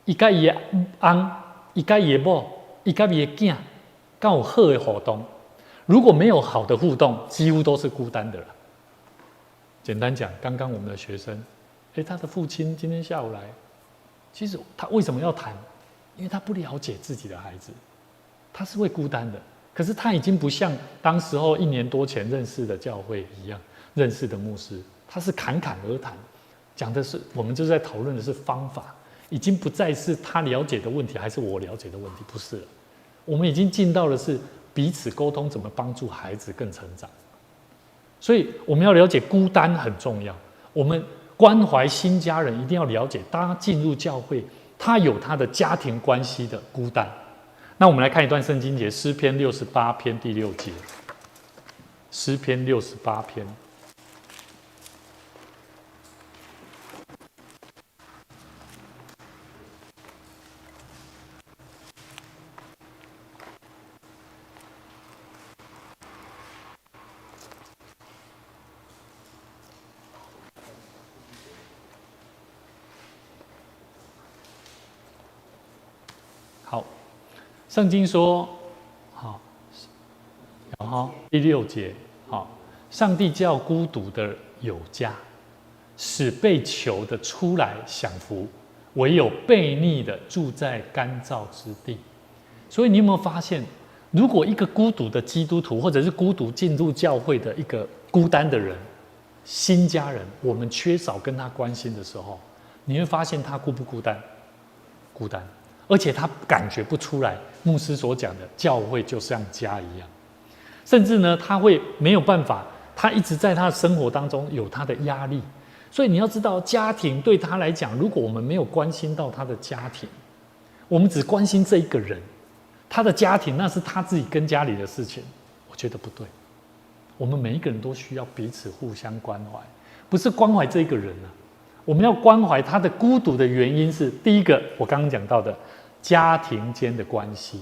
伊甲伊的翁，伊甲伊的某，伊甲伊的囝，敢有好的互动？如果没有好的互动，几乎都是孤单的啦。简单讲，刚刚我们的学生，他的父亲今天下午来，其实他为什么要谈？因为他不了解自己的孩子，他是会孤单的。可是他已经不像当时候1年多前认识的教会一样，认识的牧师，他是侃侃而谈，讲的是我们就是在讨论的是方法，已经不再是他了解的问题还是我了解的问题，不是了。我们已经进到的是彼此沟通，怎么帮助孩子更成长。所以我们要了解孤单很重要，我们关怀新家人一定要了解，当他进入教会，他有他的家庭关系的孤单。那我们来看一段圣经节，诗篇68篇第6节。诗篇68篇。好。圣经说，好，然后第6节，好，上帝叫孤独的有家，使被囚的出来享福，唯有悖逆的住在干燥之地。所以你有没有发现，如果一个孤独的基督徒，或者是孤独进入教会的一个孤单的人，新家人，我们缺少跟他关心的时候，你会发现他孤不孤单？孤单，而且他感觉不出来牧师所讲的教会就像家一样，甚至呢，他会没有办法，他一直在他的生活当中有他的压力。所以你要知道，家庭对他来讲，如果我们没有关心到他的家庭，我们只关心这一个人，他的家庭那是他自己跟家里的事情，我觉得不对。我们每一个人都需要彼此互相关怀，不是关怀这一个人啊，我们要关怀他的孤独的原因是第一个，我刚刚讲到的家庭间的关系。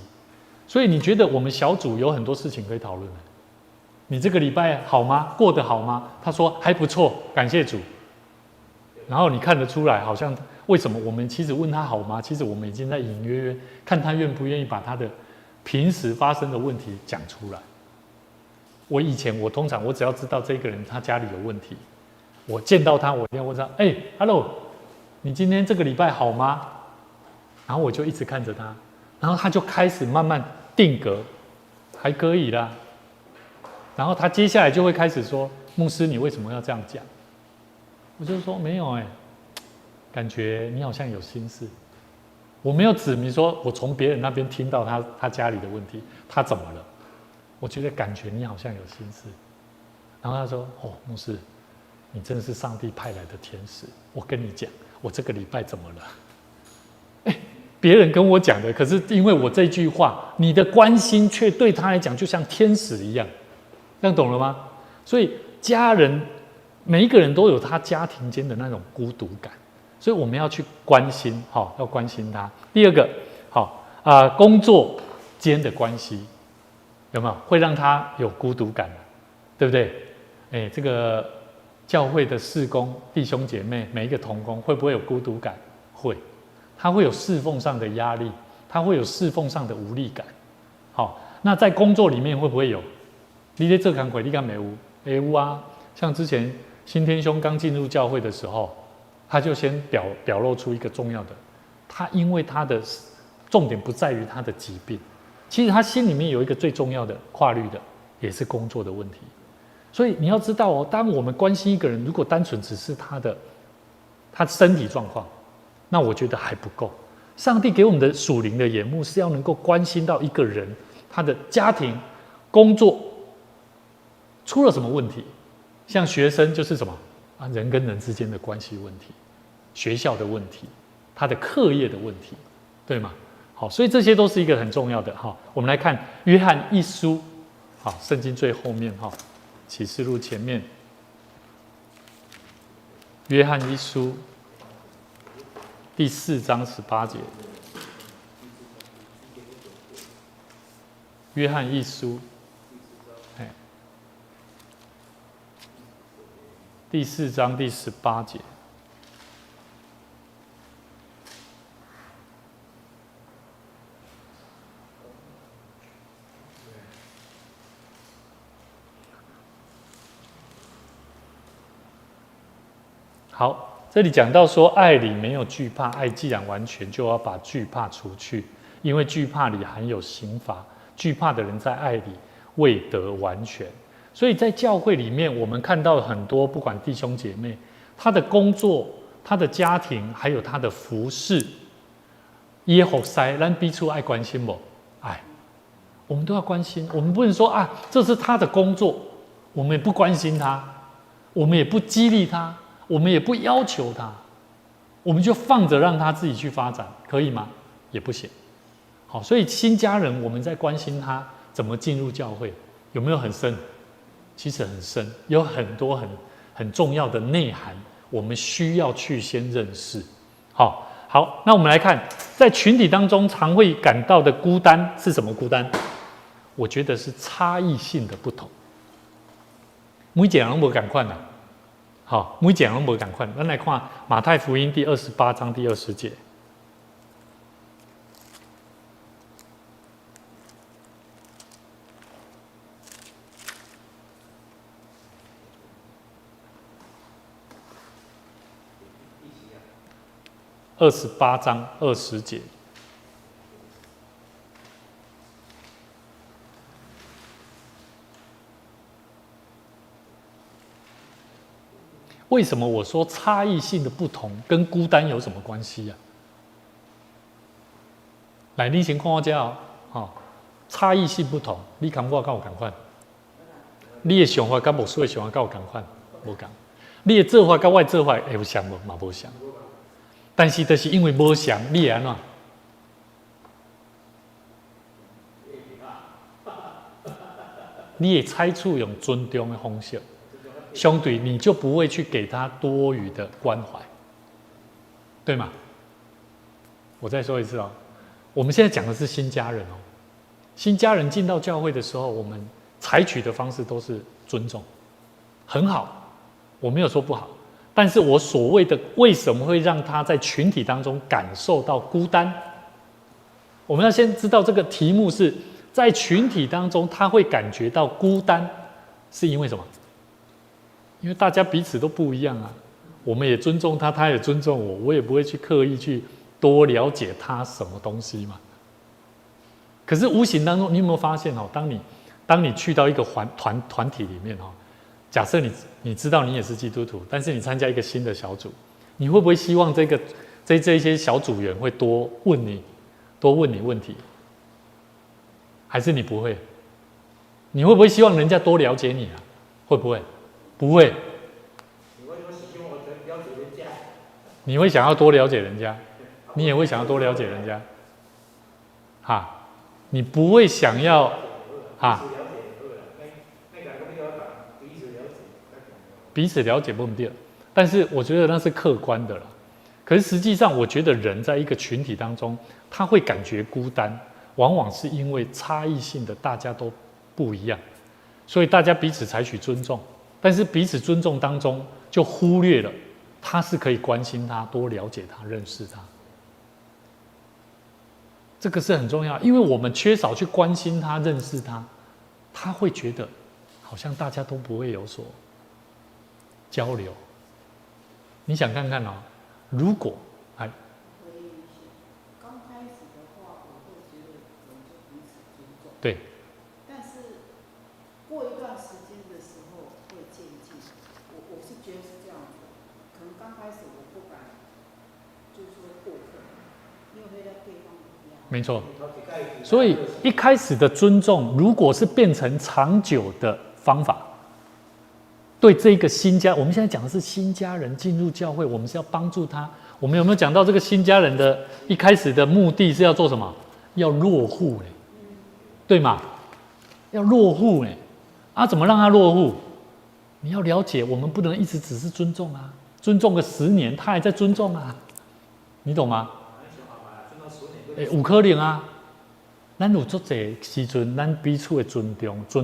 所以你觉得我们小组有很多事情可以讨论的。你这个礼拜好吗？过得好吗？他说还不错，感谢主。然后你看得出来，好像为什么我们其实问他好吗？其实我们已经在隐约约看他愿不愿意把他的平时发生的问题讲出来。我通常只要知道这个人他家里有问题，我见到他我一定要问他，Hello， 你今天这个礼拜好吗？然后我就一直看着他，然后他就开始慢慢定格，还可以啦。然后他接下来就会开始说，牧师你为什么要这样讲？我就说没有感觉你好像有心事。我没有指明说我从别人那边听到他家里的问题，他怎么了？我觉得感觉你好像有心事。然后他说牧师，你真的是上帝派来的天使。我跟你讲，我这个礼拜怎么了？别人跟我讲的，可是因为我这句话，你的关心却对他来讲就像天使一样，这样懂了吗？所以家人每一个人都有他家庭间的那种孤独感，所以我们要去关心，要关心他。第二个，工作间的关系有没有会让他有孤独感，对不对？这个教会的事工弟兄姐妹每一个同工会不会有孤独感？会，他会有侍奉上的压力，他会有侍奉上的无力感。那在工作里面会不会有？你在这工作你敢没有？有啊，像之前新天兄刚进入教会的时候，他就先表露出一个重要的，他因为他的重点不在于他的疾病，其实他心里面有一个最重要的跨虑的，也是工作的问题。所以你要知道当我们关心一个人，如果单纯只是他身体状况，那我觉得还不够。上帝给我们的属灵的眼目是要能够关心到一个人，他的家庭、工作出了什么问题。像学生就是什么人跟人之间的关系问题，学校的问题，他的课业的问题，对吗？所以这些都是一个很重要的。我们来看约翰一书，圣经最后面启示录前面，约翰一书第4章18节，约翰一书第4章第18节。好，这里讲到说，爱里没有惧怕，爱既然完全，就要把惧怕除去，因为惧怕里含有刑罚，惧怕的人在爱里未得完全。所以在教会里面，我们看到很多不管弟兄姐妹，他的工作、他的家庭，还有他的服事，耶和塞咱彼此爱关心不？我们都要关心。我们不能说这是他的工作，我们也不关心他，我们也不激励他，我们也不要求他，我们就放着让他自己去发展，可以吗？也不行。所以新家人我们在关心他怎么进入教会，有没有很深？其实很深，有很多很重要的内涵，我们需要去先认识。好，那我们来看，在群体当中常会感到的孤单是什么孤单？我觉得是差异性的不同。每一个人都不一样啦。每一个人都不一样。咱来看马太福音第28章第20节。28章20节。为什么我说差异性的不同跟孤单有什么关系呀？来，你先看我这哦，差异性不同，你感觉跟我同款？你的想法跟无说的想法跟我同款？无同。你的做法跟我的做法会有像无？嘛无像。但是就是因为无像，你会安怎？你也采取用尊重的方式，相对你就不会去给他多余的关怀，对吗？我再说一次哦，我们现在讲的是新家人哦，新家人进到教会的时候，我们采取的方式都是尊重，很好，我没有说不好，但是我所谓的为什么会让他在群体当中感受到孤单？我们要先知道这个题目是。在群体当中，他会感觉到孤单，是因为什么？因为大家彼此都不一样啊。我们也尊重他，他也尊重我，我也不会去刻意去多了解他什么东西嘛。可是无形当中，你有没有发现哦？当你去到一个团体里面哦，假设你知道你也是基督徒，但是你参加一个新的小组，你会不会希望这一些小组员会多问你问题？还是你不会？你会不会希望人家多了解你啊？会不会？不会。你会想要多了解人家，你也会想要多了解人家，哈，你不会想要，哈，彼此了解不对，但是我觉得那是客观的了。可是实际上，我觉得人在一个群体当中，他会感觉孤单。往往是因为差异性的大家都不一样，所以大家彼此采取尊重，但是彼此尊重当中就忽略了他是可以关心他、多了解他、认识他，这个是很重要，因为我们缺少去关心他、认识他，他会觉得好像大家都不会有所交流。你想看看哦，如果对，但是过一段时间的时候会渐进，我是觉得是这样子，可能刚开始我不敢，就是说过分，因为会让对方不一样。没错，所以一开始的尊重，如果是变成长久的方法，对这个新家，我们现在讲的是新家人进入教会，我们是要帮助他。我们有没有讲到这个新家人的一开始的目的是要做什么？要落户嘞。对嘛？要落户啊，怎么让他落户？你要了解，我们不能一直只是尊重啊，尊重个10年，他还在尊重啊，你懂吗？5可能啊，咱有足侪时阵，咱彼此的尊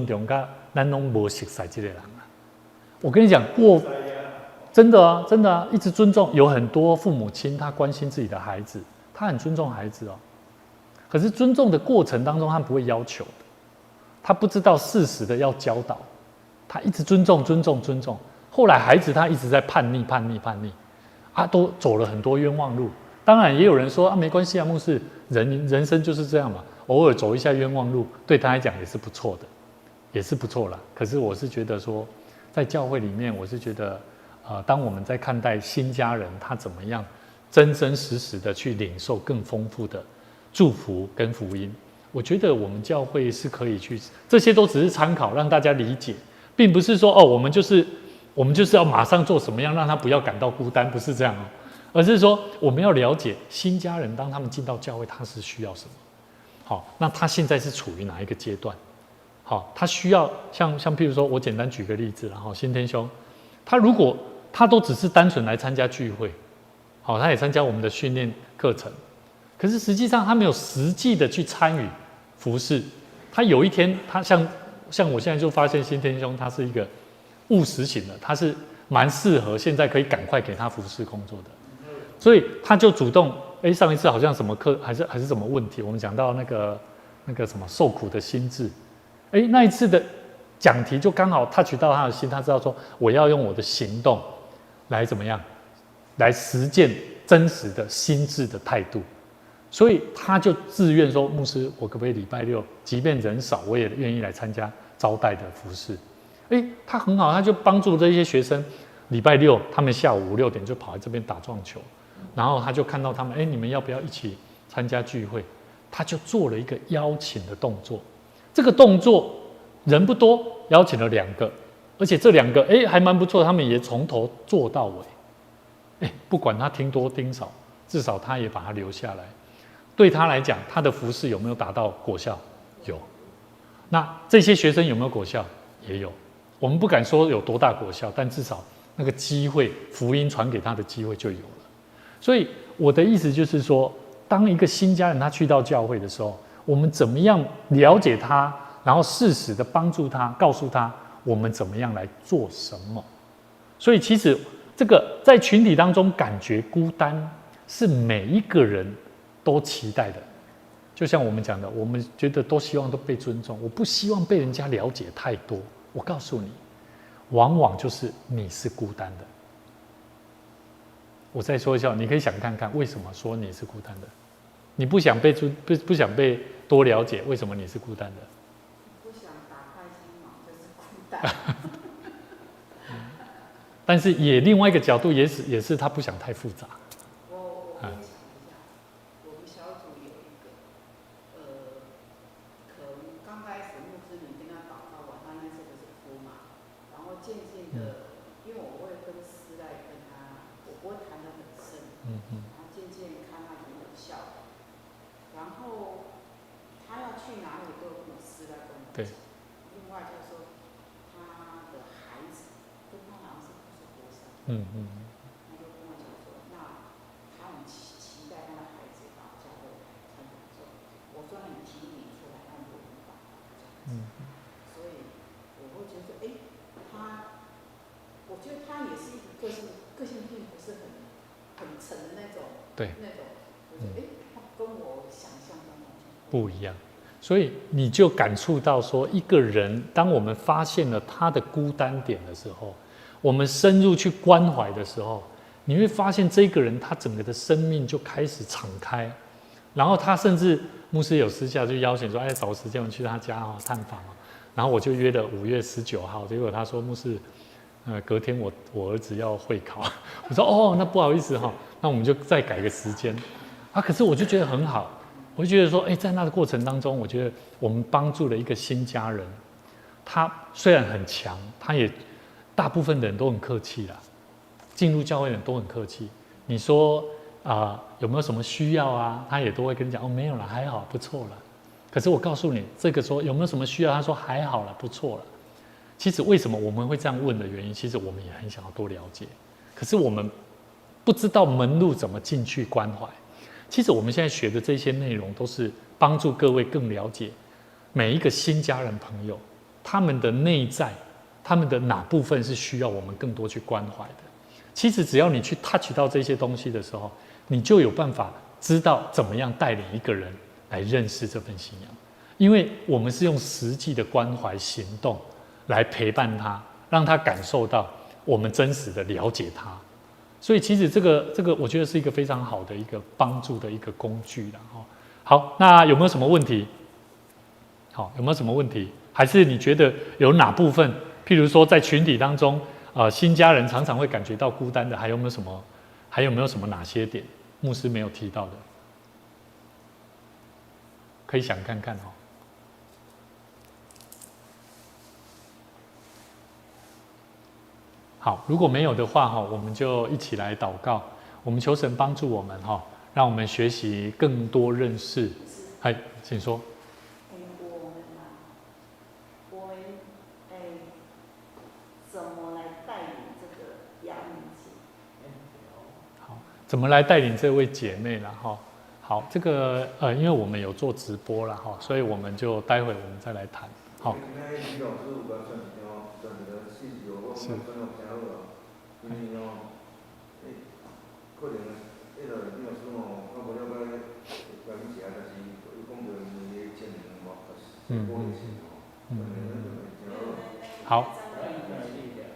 重甲咱拢无熟悉这个人啊。我跟你讲，真的啊，一直尊重，有很多父母亲他关心自己的孩子，他很尊重孩子哦。可是尊重的过程当中，他不会要求的，他不知道适时的要教导，他一直尊重，后来孩子他一直在叛逆，啊，都走了很多冤枉路。当然也有人说啊，没关系啊，牧师，人生就是这样嘛，偶尔走一下冤枉路，对他来讲也是不错的，也是不错啦。可是我是觉得说，在教会里面，我是觉得，当我们在看待新家人他怎么样真实的去领受更丰富的祝福跟福音，我觉得我们教会是可以去，这些都只是参考，让大家理解，并不是说哦，我们就是要马上做什么样，让他不要感到孤单，不是这样哦，而是说我们要了解新家人，当他们进到教会，他是需要什么？好，那他现在是处于哪一个阶段？好，他需要像譬如说，我简单举个例子，然后新天兄，他如果他都只是单纯来参加聚会，好，他也参加我们的训练课程。可是实际上他没有实际的去参与服事，他有一天他像我现在就发现新天兄他是一个务实型的，他是蛮适合现在可以赶快给他服事工作的，所以他就主动，上一次好像什么课还是什么问题，我们讲到那个什么受苦的心智，那一次的讲题就刚好 touch 到他的心，他知道说我要用我的行动来怎么样，来实践真实的心智的态度。所以他就自愿说，牧师，我可不可以礼拜六，即便人少，我也愿意来参加招待的服事。他很好，他就帮助这些学生，礼拜六他们下午5、6点就跑来这边打撞球，然后他就看到他们，你们要不要一起参加聚会？他就做了一个邀请的动作。这个动作人不多，邀请了2个，而且这2个还蛮不错，他们也从头做到尾。不管他听多听少，至少他也把他留下来。对他来讲，他的服事有没有达到果效？有。那这些学生有没有果效？也有。我们不敢说有多大果效，但至少那个机会，福音传给他的机会就有了。所以我的意思就是说，当一个新家人他去到教会的时候，我们怎么样了解他，然后适时的帮助他，告诉他我们怎么样来做什么。所以其实这个在群体当中感觉孤单，是每一个人都期待的。就像我们讲的，我们觉得都希望都被尊重，我不希望被人家了解太多。我告诉你，往往就是你是孤单的。我再说一下，你可以想看看，为什么说你是孤单的？你不想被不想被多了解，为什么你是孤单的？不想打开心房，就是孤单。但是也另外一个角度，也是他不想太复杂。我分享一下，我们小组有一个，可能刚开始牧师你跟他祷告完，他那时候是哭嘛，然后渐渐的，因为我会跟师来跟他，我不会谈得很深，然后渐渐看他很有效，然后他要去哪里都有师来跟我讲。另外就是说，他的孩子跟他好像是不是国生，他就跟我讲说，那他很期待他的孩子到教会来参加之后，我说你提点出来，他不明白，所以我会觉得说，我觉得他也是一个个性并不是很沉的那种，那种，我觉得他跟我想象中不一样。所以你就感触到说，一个人当我们发现了他的孤单点的时候，我们深入去关怀的时候，你会发现这个人他整个的生命就开始敞开，然后他甚至牧师有私下就邀请说，找时间我们去他家探访，然后我就约了5月19号，结果他说牧师，隔天我儿子要会考，我说那不好意思那我们就再改个时间可是我就觉得很好。我就觉得说，在那个过程当中，我觉得我们帮助了一个新家人。他虽然很强，他也大部分的人都很客气啦，进入教会的人都很客气。你说有没有什么需要啊？他也都会跟你讲没有了，还好，不错了。可是我告诉你，这个说有没有什么需要？他说还好了，不错了。其实为什么我们会这样问的原因，其实我们也很想要多了解，可是我们不知道门路怎么进去关怀。其实我们现在学的这些内容，都是帮助各位更了解每一个新家人朋友，他们的内在，他们的哪部分是需要我们更多去关怀的。其实只要你去 touch 到这些东西的时候，你就有办法知道怎么样带领一个人来认识这份信仰。因为我们是用实际的关怀行动来陪伴他，让他感受到我们真实的了解他。所以其实这个我觉得是一个非常好的一个帮助的一个工具啦。好，那有没有什么问题？有没有什么问题？还是你觉得有哪部分，譬如说在群体当中，新家人常常会感觉到孤单的，还有没有什么哪些点牧师没有提到的？可以想看看好，如果没有的话我们就一起来祷告，我们求神帮助我们让我们学习更多认识。请说。我们怎么来带领这个杨姐？好，怎么来带领这位姐妹啦？好，这个因为我们有做直播啦所以我们就待会我们再来谈。好。是。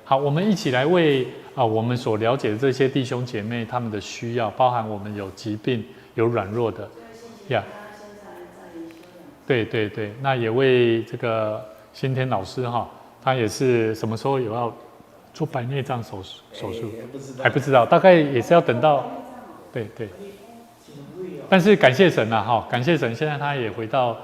好，我们一起来为我们所了解的这些弟兄姐妹他们的需要，包含我们有疾病、有软弱的，对，那也为这个新天老师他也是什么时候有要做白内障手术，还不知道，大概也是要等到，对，但是感谢神呐，哈，感谢神，现在他也回到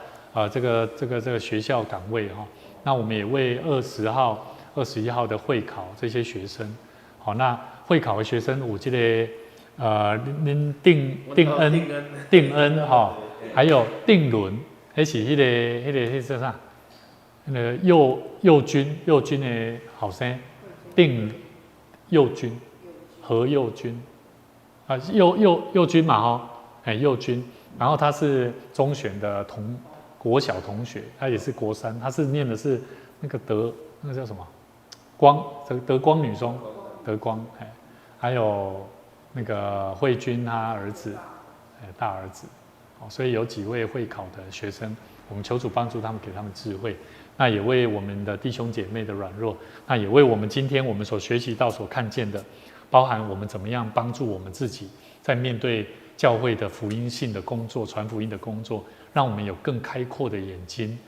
这个学校岗位哈，那我们也为20号、21号的会考这些学生，好，那会考的学生有这个您定恩哈，还有定伦，还是那个啥，那个佑君的好生。定佑君，何佑君啊，佑君嘛哈，佑君，然后他是中选的国小同学，他也是国3，他是念的是那个那个叫什么德光女中，德光，还有那个慧君他儿子，大儿子，所以有几位会考的学生，我们求主帮助他们，给他们智慧。那也为我们的弟兄姐妹的软弱，那也为我们今天我们所学习到、所看见的，包含我们怎么样帮助我们自己，在面对教会的福音性的工作、传福音的工作，让我们有更开阔的眼睛，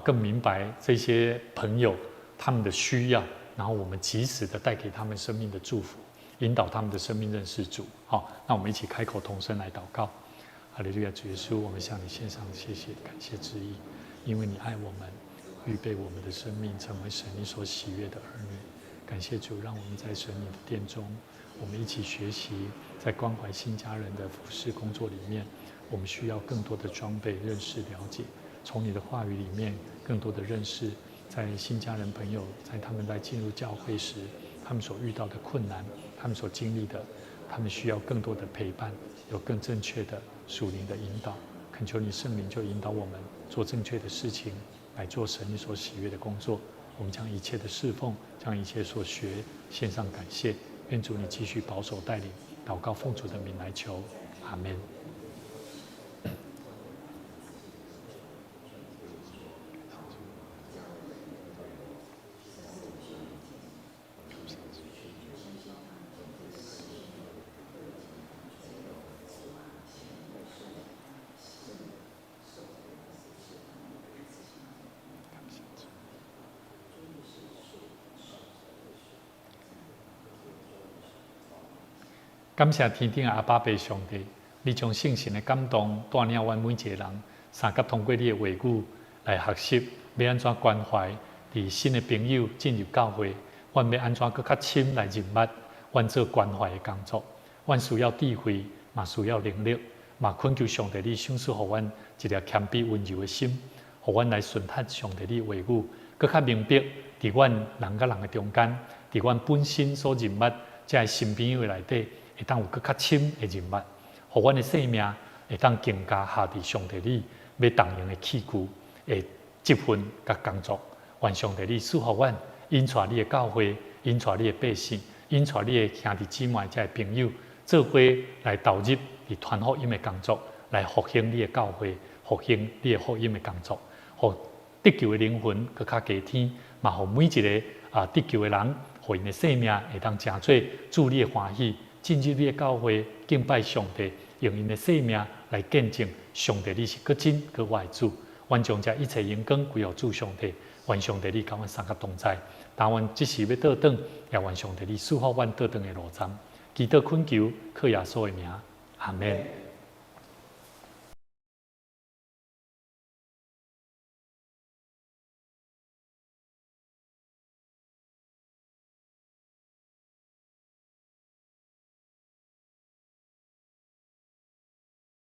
更明白这些朋友他们的需要，然后我们及时的带给他们生命的祝福，引导他们的生命认识主。好，那我们一起开口同声来祷告。哈利路亚，主耶稣，我们向你献上谢谢、感谢之意，因为你爱我们。预备我们的生命成为神你所喜悦的儿女，感谢主，让我们在神你的殿中，我们一起学习，在关怀新家人的服事工作里面，我们需要更多的装备、认识、了解，从你的话语里面更多的认识，在新家人朋友在他们在进入教会时，他们所遇到的困难，他们所经历的，他们需要更多的陪伴，有更正确的属灵的引导。恳求你圣灵就引导我们做正确的事情，来做神你所喜悦的工作。我们将一切的侍奉，将一切所学献上感谢。愿主你继续保守带领，祷告奉主的名来求，阿们。感谢天顶的阿爸爸上帝，你将圣神的感动带领阮每一个人，三甲通过你的话语来学习，要安怎关怀伫新的朋友进入教会，阮要安怎更较深来认捌，阮做关怀的工作，阮需要智慧，嘛需要能力，嘛恳求上帝你赏赐互阮一颗谦卑温柔的心，互阮来顺服上帝你的话语，更较明白伫阮人甲人的中间，伫阮本身所认捌这些新朋友的内底。会当有更较深的认捌，互阮的生命会当更加下伫上帝你要动用的器具的积分甲工作。愿上帝你赐福阮，引带你的教会，引带你的百姓，引带你的兄弟姊妹、这朋友，做伙来投入伫传福音的工作，来复兴你的教会，复兴你的福音的工作，互得救的灵魂更加加添，嘛互每一个得救的人，互因的生命会当成做主你的欢喜。进入你的教会，敬拜上帝，用因的生命来见证上帝你是个真个活的主。愿将这一切荣光归于主上帝。愿上帝你甲阮三甲同在。但愿即时要倒转，也愿上帝你赐福阮倒转的路站。祈祷恳求，靠耶稣的名，阿门。